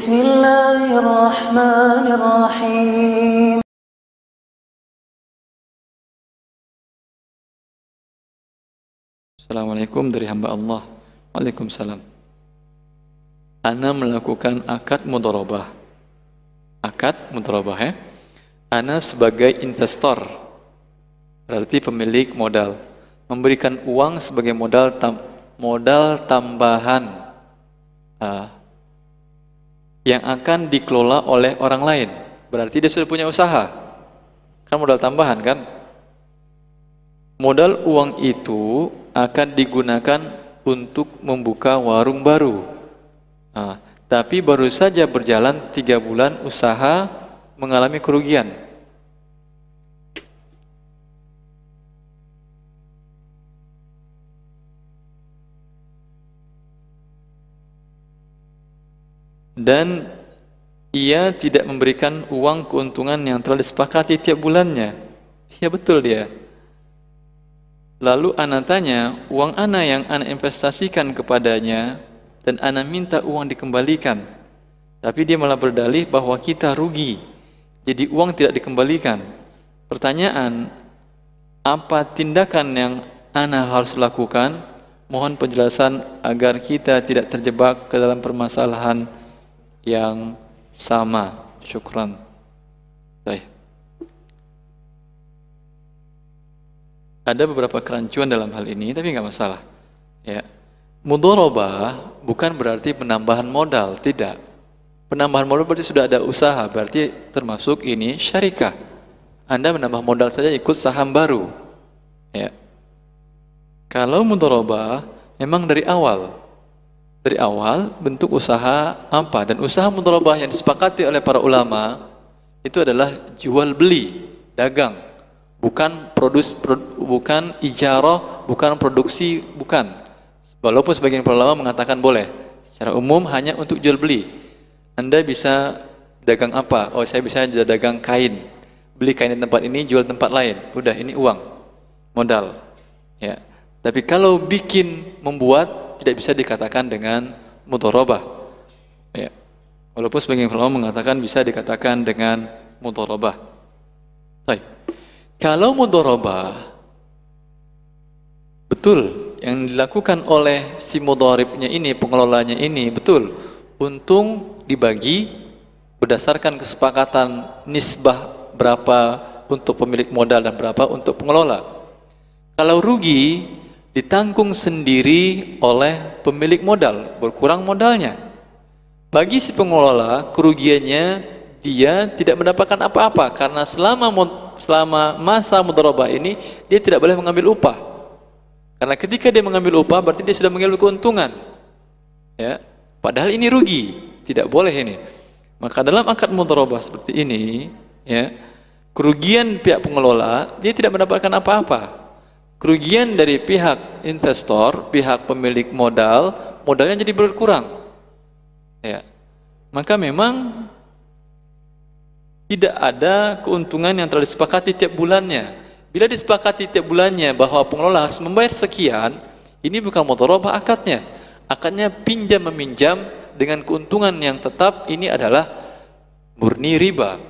Bismillahirrahmanirrahim. Assalamualaikum dari hamba Allah. Waalaikumsalam. Ana melakukan akad mudharabah. Akad mudharabah ya. Ana sebagai investor, berarti pemilik modal, memberikan uang sebagai modal tambahan yang akan dikelola oleh orang lain. Berarti dia sudah punya usaha. Kan modal tambahan kan? Modal uang itu akan digunakan untuk membuka warung baru. Tapi baru saja berjalan 3 bulan usaha mengalami kerugian. Dan ia tidak memberikan uang keuntungan yang telah disepakati tiap bulannya. Ya betul dia. Lalu ana tanya, uang ana yang ana investasikan kepadanya dan ana minta uang dikembalikan. Tapi dia malah berdalih bahwa kita rugi. Jadi uang tidak dikembalikan. Pertanyaan, apa tindakan yang ana harus lakukan? Mohon penjelasan agar kita tidak terjebak ke dalam permasalahan yang sama. Syukran. Baik. Ada beberapa kerancuan dalam hal ini, tapi nggak masalah. Ya, mudharabah bukan berarti penambahan modal, tidak. Penambahan modal berarti sudah ada usaha, berarti termasuk ini syarikah. Anda menambah modal saja ikut saham baru. Ya. Kalau mudharabah memang dari awal bentuk usaha apa, dan usaha mudharabah yang disepakati oleh para ulama itu adalah jual beli, dagang, bukan bukan ijarah, bukan produksi, bukan. Walaupun sebagian para ulama mengatakan boleh, secara umum hanya untuk jual beli. Anda bisa dagang apa? Oh, saya bisa dagang kain, beli kain di tempat ini, jual tempat lain. Udah, ini uang, modal. Ya. Tapi kalau membuat tidak bisa dikatakan dengan mudharabah. Ya. Walaupun sebagian ulama mengatakan bisa dikatakan dengan mudharabah. Baik. Kalau mudharabah betul yang dilakukan oleh si mudharibnya ini, pengelolanya ini, betul, untung dibagi berdasarkan kesepakatan nisbah berapa untuk pemilik modal dan berapa untuk pengelola. Kalau rugi ditanggung sendiri oleh pemilik modal, berkurang modalnya. Bagi si pengelola, kerugiannya dia tidak mendapatkan apa-apa karena selama masa mudharabah ini dia tidak boleh mengambil upah. Karena ketika dia mengambil upah berarti dia sudah mengambil keuntungan. Ya, padahal ini rugi, tidak boleh ini. Maka dalam akad mudharabah seperti ini, ya, kerugian pihak pengelola dia tidak mendapatkan apa-apa. Kerugian dari pihak investor, pihak pemilik modal, modalnya jadi berkurang. Ya. Maka memang tidak ada keuntungan yang telah disepakati tiap bulannya. Bila disepakati tiap bulannya bahwa pengelola harus membayar sekian, ini bukan mudharabah akadnya. Akadnya pinjam meminjam dengan keuntungan yang tetap, ini adalah murni riba.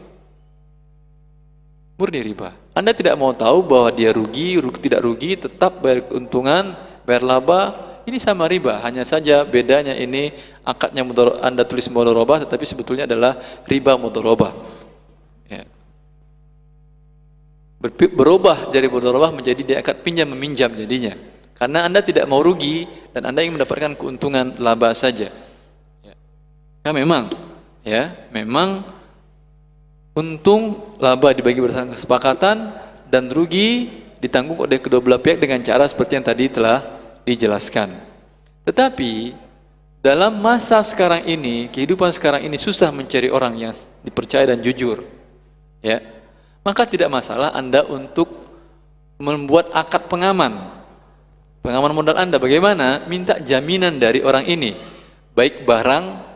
Murni riba. Anda tidak mau tahu bahwa dia rugi tidak rugi, tetap bayar keuntungan, bayar laba, ini sama riba. Hanya saja bedanya ini akadnya Anda tulis mudharabah, tetapi sebetulnya adalah riba mudharabah. Ya. Berubah dari mudharabah menjadi dia akad pinjam meminjam jadinya. Karena Anda tidak mau rugi dan Anda ingin mendapatkan keuntungan laba saja. Ya. Memang untung laba dibagi berdasarkan kesepakatan dan rugi ditanggung oleh kedua belah pihak dengan cara seperti yang tadi telah dijelaskan. Tetapi dalam masa sekarang ini, kehidupan sekarang ini susah mencari orang yang dipercaya dan jujur. Ya. Maka tidak masalah Anda untuk membuat akad pengaman modal Anda. Bagaimana? Minta jaminan dari orang ini, baik barang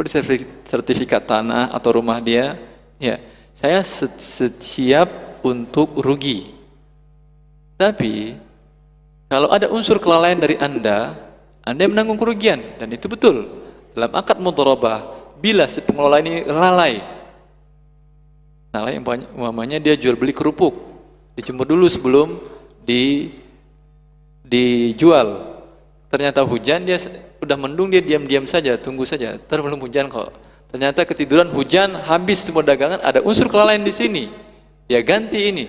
seperti sertifikat tanah atau rumah dia, ya, saya siap untuk rugi. Tapi kalau ada unsur kelalaian dari Anda yang menanggung kerugian, dan itu betul. Dalam akad mudharabah apabila si pengelola ini lalai, umpamanya dia jual beli kerupuk, dijemur dulu sebelum dijual. Ternyata hujan, dia udah mendung, dia diam-diam saja, tunggu saja, belum hujan kok. Ternyata ketiduran, hujan, habis semua dagangan, ada unsur kelalaian di sini. Dia ganti ini.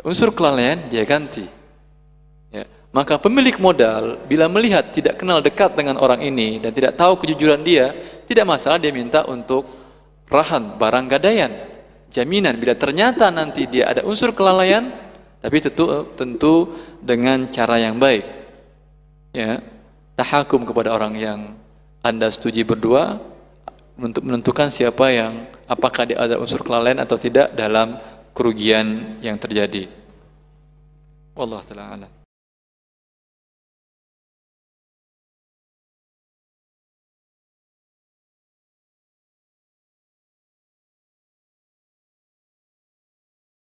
Unsur kelalaian dia ganti. Ya. Maka pemilik modal bila melihat tidak kenal dekat dengan orang ini dan tidak tahu kejujuran dia, tidak masalah dia minta untuk rahan, barang gadaian, jaminan bila ternyata nanti dia ada unsur kelalaian, tapi tentu dengan cara yang baik. Ya, tahakum kepada orang yang Anda setujui berdua untuk menentukan siapa yang, apakah dia ada unsur kelalaian atau tidak dalam kerugian yang terjadi. Wallahu a'lam.